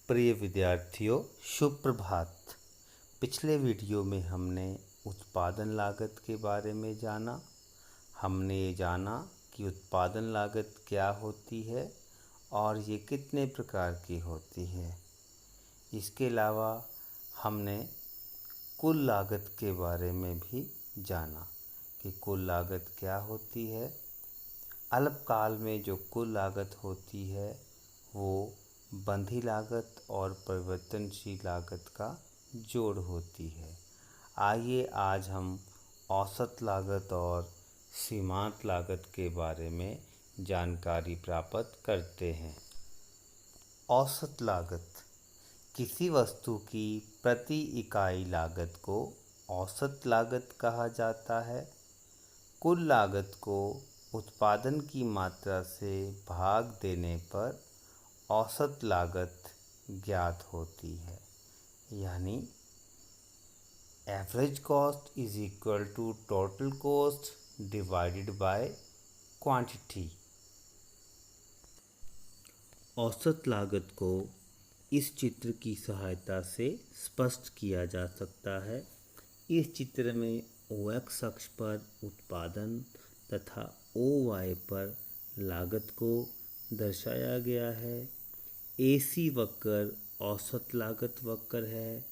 प्रिय विद्यार्थियों, शुभ प्रभात। पिछले वीडियो में हमने उत्पादन लागत के बारे में जाना। हमने ये जाना कि उत्पादन लागत क्या होती है और ये कितने प्रकार की होती है। इसके अलावा हमने कुल लागत के बारे में भी जाना कि कुल लागत क्या होती है। अल्पकाल में जो कुल लागत होती है वो बंधी लागत और परिवर्तनशील लागत का जोड़ होती है। आइए आज हम औसत लागत और सीमांत लागत के बारे में जानकारी प्राप्त करते हैं। औसत लागत किसी वस्तु की प्रति इकाई लागत को औसत लागत कहा जाता है। कुल लागत को उत्पादन की मात्रा से भाग देने पर औसत लागत ज्ञात होती है। यानी average cost is equal to total cost divided by quantity. औसत लागत को इस चित्र की सहायता से स्पष्ट किया जा सकता है। इस चित्र में OX अक्ष पर उत्पादन तथा OY पर लागत को दर्शाया गया है। AC वक्र औसत लागत वक्र है।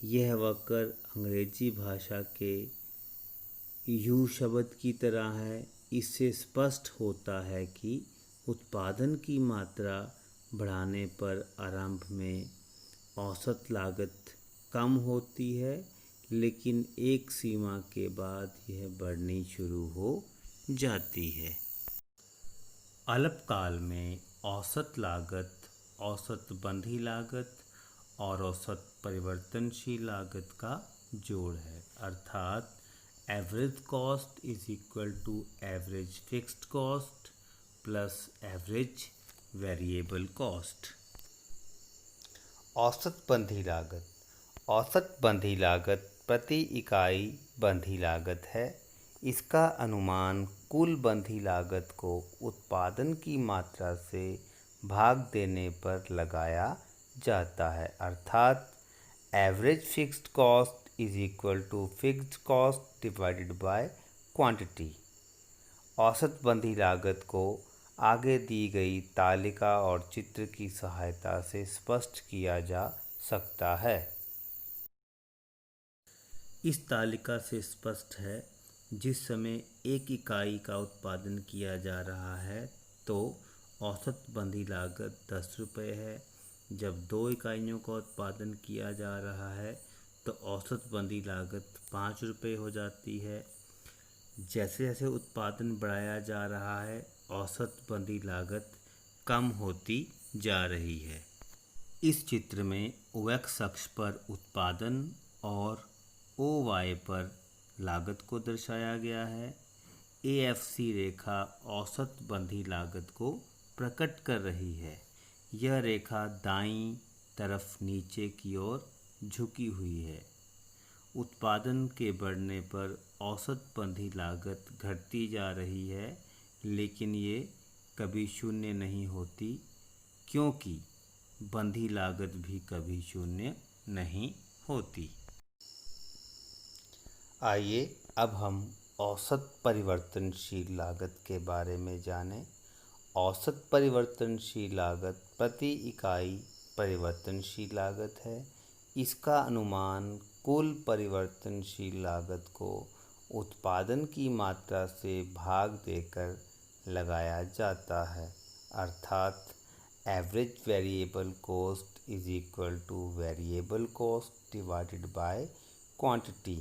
यह वक्र अंग्रेजी भाषा के U शब्द की तरह है। इससे स्पष्ट होता है कि उत्पादन की मात्रा बढ़ाने पर आरंभ में औसत लागत कम होती है, लेकिन एक सीमा के बाद यह बढ़नी शुरू हो जाती है। अल्पकाल में औसत लागत, औसत बंधी लागत और औसत परिवर्तनशील लागत का जोड़ है, अर्थात average cost is equal to average fixed cost plus average variable cost. औसत बंधी लागत। औसत बंधी लागत प्रति इकाई बंधी लागत है। इसका अनुमान कुल बंधी लागत को उत्पादन की मात्रा से भाग देने पर लगाया जाता है, अर्थात average fixed cost is equal to fixed cost divided by quantity. औसत बंधी लागत को आगे दी गई तालिका और चित्र की सहायता से स्पष्ट किया जा सकता है। इस तालिका से स्पष्ट है, जिस समय एक इकाई का उत्पादन किया जा रहा है तो औसत बंधी लागत 10 रुपये है। जब 2 इकाइयों का उत्पादन किया जा रहा है तो औसत बंधी लागत 5 रुपये हो जाती है। जैसे जैसे उत्पादन बढ़ाया जा रहा है औसत बंधी लागत कम होती जा रही है। इस चित्र में OX अक्ष पर उत्पादन और OY पर लागत को दर्शाया गया है। AFC रेखा औसत बंधी लागत को प्रकट कर रही है। यह रेखा दाईं तरफ नीचे की ओर झुकी हुई है। उत्पादन के बढ़ने पर औसत बंधी लागत घटती जा रही है, लेकिन ये कभी शून्य नहीं होती, क्योंकि बंधी लागत भी कभी शून्य नहीं होती। आइए अब हम औसत परिवर्तनशील लागत के बारे में जानें। औसत परिवर्तनशील लागत प्रति इकाई परिवर्तनशील लागत है। इसका अनुमान कुल परिवर्तनशील लागत को उत्पादन की मात्रा से भाग देकर लगाया जाता है, अर्थात average variable cost is equal two variable cost divided by quantity.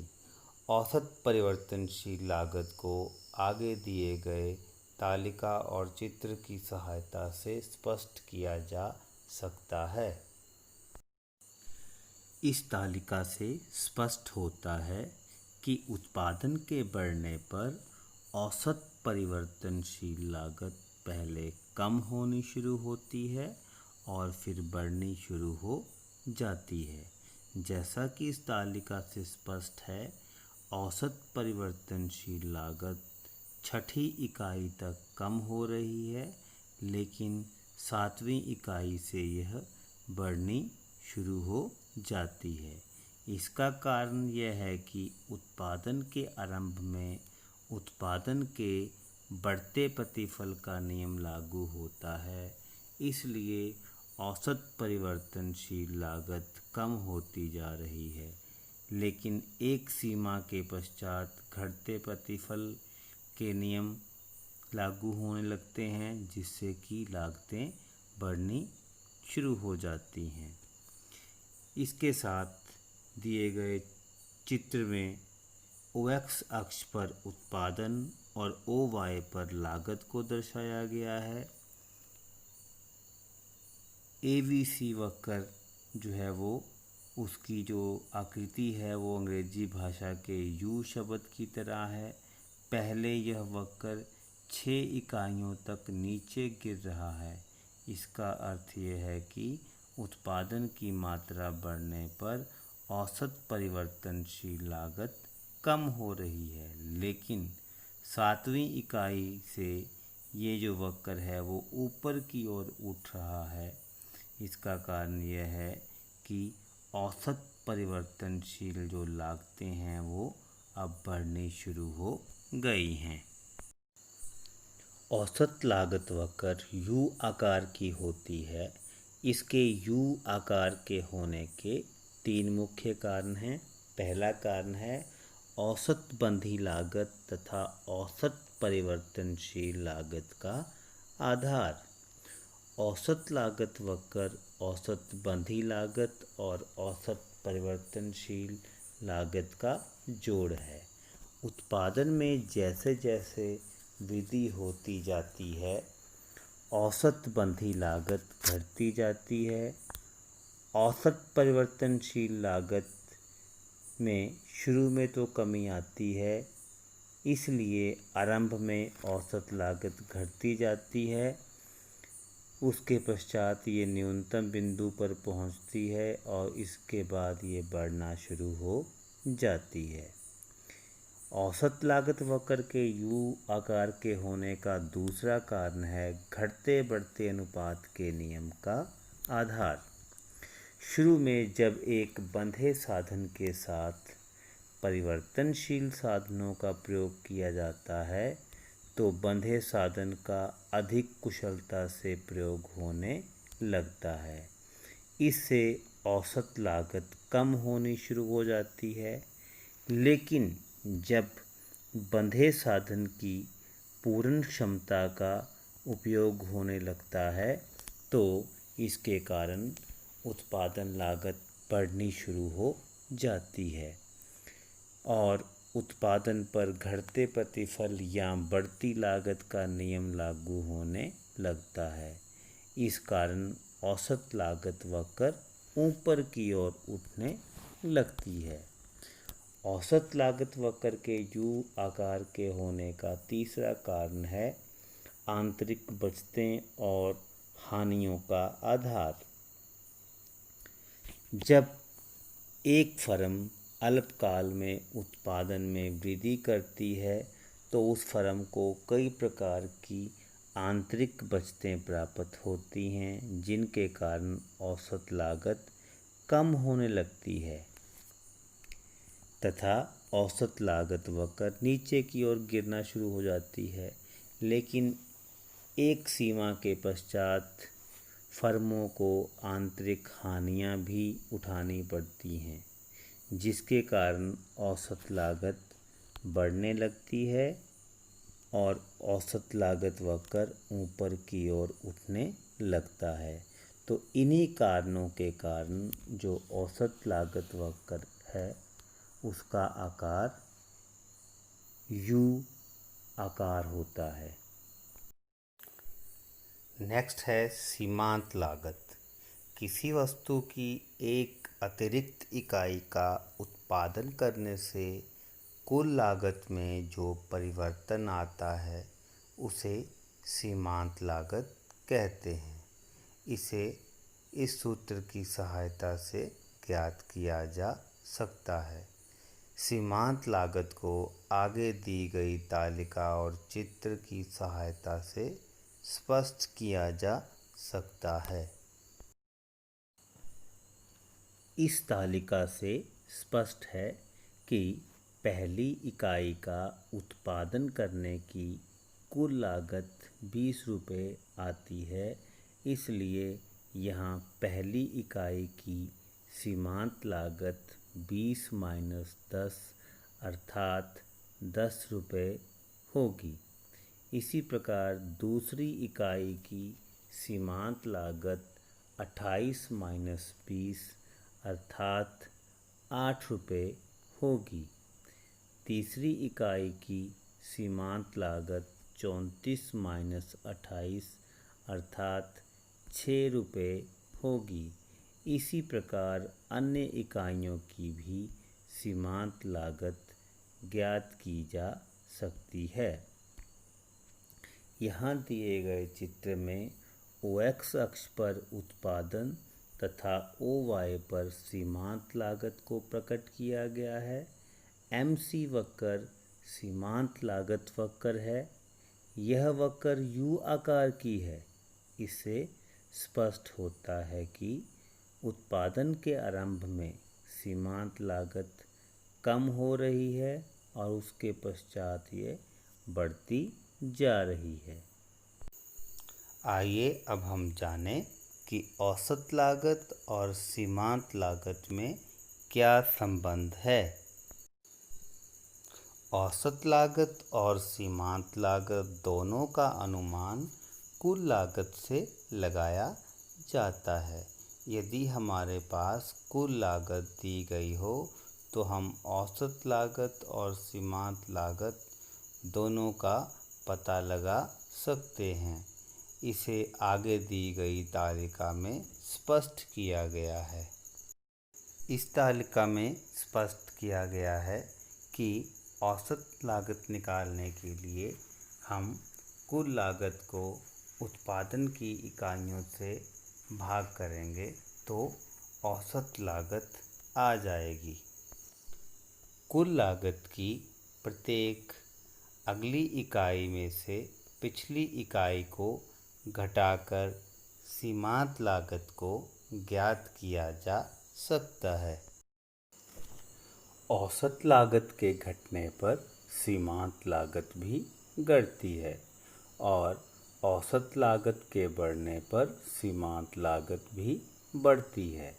औसत परिवर्तनशील लागत को आगे दिए गए तालिका और चित्र की सहायता से स्पष्ट किया जा सकता है। इस तालिका से स्पष्ट होता है कि उत्पादन के बढ़ने पर औसत परिवर्तनशील लागत पहले कम होनी शुरू होती है और फिर बढ़नी शुरू हो जाती है। जैसा कि इस तालिका से स्पष्ट है, औसत परिवर्तनशील लागत छठी इकाई तक कम हो रही है, लेकिन 7वीं इकाई से यह बढ़नी शुरू हो जाती है। इसका कारण यह है कि उत्पादन के आरंभ में उत्पादन के बढ़ते प्रतिफल का नियम लागू होता है, इसलिए औसत परिवर्तनशील लागत कम होती जा रही है, लेकिन एक सीमा के पश्चात घटते प्रतिफल के नियम लागू होने लगते हैं, जिससे कि लागतें बढ़नी शुरू हो जाती हैं। इसके साथ दिए गए चित्र में OX अक्ष पर उत्पादन और OY पर लागत को दर्शाया गया है। ABC वक्र जो है वो उसकी जो आकृति है वो अंग्रेजी भाषा के U शब्द की तरह है। पहले यह वक्र 6 इकाइयों तक नीचे गिर रहा है। इसका अर्थ यह है कि उत्पादन की मात्रा बढ़ने पर औसत परिवर्तनशील लागत कम हो रही है, लेकिन 7वीं इकाई से ये जो वक्र है वो ऊपर की ओर उठ रहा है। इसका कारण यह है कि औसत परिवर्तनशील जो लागतें हैं वो अब बढ़नी शुरू हो गई हैं। औसत लागत वक्र U आकार की होती है। इसके U आकार के होने के 3 मुख्य कारण हैं। पहला कारण है औसत बंधी लागत तथा औसत परिवर्तनशील लागत का आधार। औसत लागत वक्र औसत बंधी लागत और औसत परिवर्तनशील लागत का जोड़ है। उत्पादन में जैसे जैसे वृद्धि होती जाती है, औसत बंधी लागत घटती जाती है। औसत परिवर्तनशील लागत में शुरू में तो कमी आती है, इसलिए आरंभ में औसत लागत घटती जाती है। उसके पश्चात ये न्यूनतम बिंदु पर पहुंचती है और इसके बाद ये बढ़ना शुरू हो जाती है। औसत लागत वक्र के U आकार के होने का दूसरा कारण है घटते बढ़ते अनुपात के नियम का आधार। शुरू में जब एक बंधे साधन के साथ परिवर्तनशील साधनों का प्रयोग किया जाता है तो बंधे साधन का अधिक कुशलता से प्रयोग होने लगता है। इससे औसत लागत कम होनी शुरू हो जाती है, लेकिन जब बंधे साधन की पूर्ण क्षमता का उपयोग होने लगता है तो इसके कारण उत्पादन लागत बढ़नी शुरू हो जाती है और उत्पादन पर घटते प्रतिफल या बढ़ती लागत का नियम लागू होने लगता है। इस कारण औसत लागत वक्र ऊपर की ओर उठने लगती है। औसत लागत वक्र के U आकार के होने का तीसरा कारण है आंतरिक बचतें और हानियों का आधार। जब एक फर्म अल्पकाल में उत्पादन में वृद्धि करती है तो उस फर्म को कई प्रकार की आंतरिक बचतें प्राप्त होती हैं, जिनके कारण औसत लागत कम होने लगती है तथा औसत लागत वक्र नीचे की ओर गिरना शुरू हो जाती है। लेकिन एक सीमा के पश्चात फर्मों को आंतरिक हानियां भी उठानी पड़ती हैं, जिसके कारण औसत लागत बढ़ने लगती है और औसत लागत वक्र ऊपर की ओर उठने लगता है। तो इन्हीं कारणों के कारण जो औसत लागत वक्र है उसका आकार U आकार होता है। नेक्स्ट है सीमांत लागत। किसी वस्तु की एक अतिरिक्त इकाई का उत्पादन करने से कुल लागत में जो परिवर्तन आता है उसे सीमांत लागत कहते हैं। इसे इस सूत्र की सहायता से ज्ञात किया जा सकता है। सीमांत लागत को आगे दी गई तालिका और चित्र की सहायता से स्पष्ट किया जा सकता है। इस तालिका से स्पष्ट है कि पहली इकाई का उत्पादन करने की कुल लागत 20 रुपये आती है, इसलिए यहाँ पहली इकाई की सीमांत लागत 20 माइनस 10 अर्थात 10 रुपये होगी। इसी प्रकार दूसरी इकाई की सीमांत लागत 28 माइनस 20 अर्थात 8 रुपये होगी। तीसरी इकाई की सीमांत लागत 34 माइनस 28 अर्थात 6 रुपये होगी। इसी प्रकार अन्य इकाइयों की भी सीमांत लागत ज्ञात की जा सकती है। यहाँ दिए गए चित्र में OX अक्ष पर उत्पादन तथा OY पर सीमांत लागत को प्रकट किया गया है। MC वक्र सीमांत लागत वक्र है। यह वक्र U आकार की है। इससे स्पष्ट होता है कि उत्पादन के आरंभ में सीमांत लागत कम हो रही है और उसके पश्चात ये बढ़ती जा रही है। आइए अब हम जानें कि औसत लागत और सीमांत लागत में क्या संबंध है। औसत लागत और सीमांत लागत दोनों का अनुमान कुल लागत से लगाया जाता है। यदि हमारे पास कुल लागत दी गई हो तो हम औसत लागत और सीमांत लागत दोनों का पता लगा सकते हैं। इसे आगे दी गई तालिका में स्पष्ट किया गया है। इस तालिका में स्पष्ट किया गया है कि औसत लागत निकालने के लिए हम कुल लागत को उत्पादन की इकाइयों से भाग करेंगे तो औसत लागत आ जाएगी। कुल लागत की प्रत्येक अगली इकाई में से पिछली इकाई को घटाकर सीमांत लागत को ज्ञात किया जा सकता है। औसत लागत के घटने पर सीमांत लागत भी घटती है और औसत लागत के बढ़ने पर सीमांत लागत भी बढ़ती है।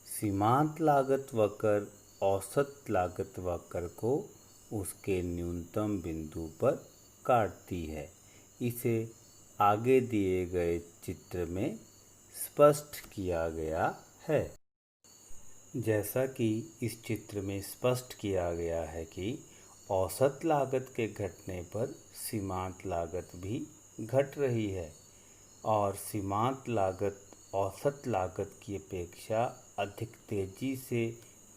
सीमांत लागत वक्र औसत लागत वक्र को उसके न्यूनतम बिंदु पर काटती है। इसे आगे दिए गए चित्र में स्पष्ट किया गया है। जैसा कि इस चित्र में स्पष्ट किया गया है कि औसत लागत के घटने पर सीमांत लागत भी घट रही है और सीमांत लागत औसत लागत की अपेक्षा अधिक तेजी से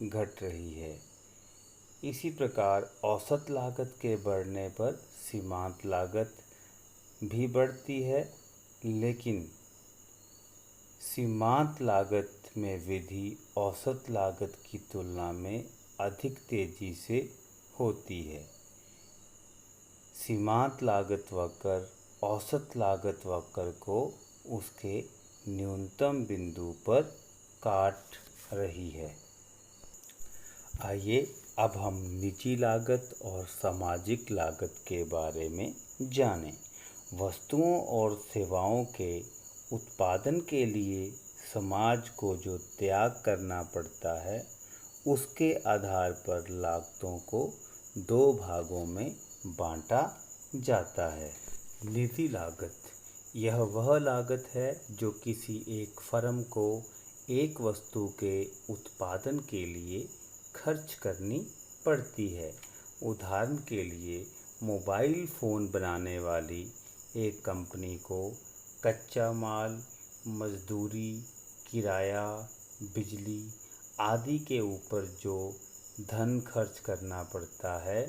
घट रही है। इसी प्रकार औसत लागत के बढ़ने पर सीमांत लागत भी बढ़ती है, लेकिन सीमांत लागत में वृद्धि औसत लागत की तुलना में अधिक तेजी से होती है। सीमांत लागत वक्र औसत लागत वक्र को उसके न्यूनतम बिंदु पर काट रही है। आइए अब हम निजी लागत और सामाजिक लागत के बारे में जानें। वस्तुओं और सेवाओं के उत्पादन के लिए समाज को जो त्याग करना पड़ता है, उसके आधार पर लागतों को दो भागों में बांटा जाता है। निजी लागत, यह वह लागत है जो किसी एक फर्म को एक वस्तु के उत्पादन के लिए खर्च करनी पड़ती है। उदाहरण के लिए मोबाइल फ़ोन बनाने वाली एक कंपनी को कच्चा माल, मजदूरी, किराया, बिजली आदि के ऊपर जो धन खर्च करना पड़ता है,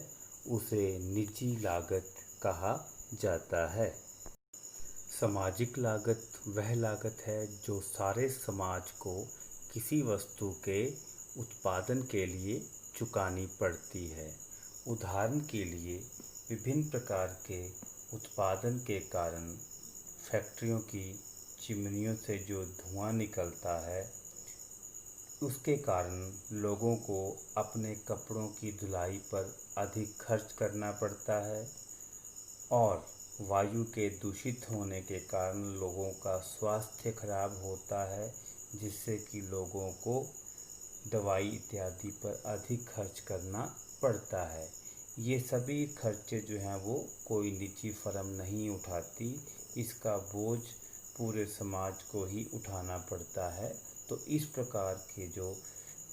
उसे निजी लागत कहा जाता है। सामाजिक लागत वह लागत है जो सारे समाज को किसी वस्तु के उत्पादन के लिए चुकानी पड़ती है। उदाहरण के लिए विभिन्न प्रकार के उत्पादन के कारण फैक्ट्रियों की चिमनियों से जो धुआं निकलता है, उसके कारण लोगों को अपने कपड़ों की धुलाई पर अधिक खर्च करना पड़ता है और वायु के दूषित होने के कारण लोगों का स्वास्थ्य खराब होता है, जिससे कि लोगों को दवाई इत्यादि पर अधिक खर्च करना पड़ता है। ये सभी खर्चे जो हैं वो कोई निजी फर्म नहीं उठाती, इसका बोझ पूरे समाज को ही उठाना पड़ता है। तो इस प्रकार के जो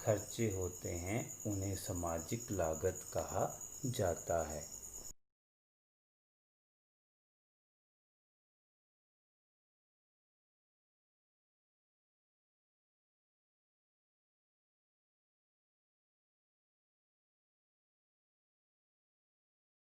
खर्चे होते हैं उन्हें सामाजिक लागत कहा जाता है।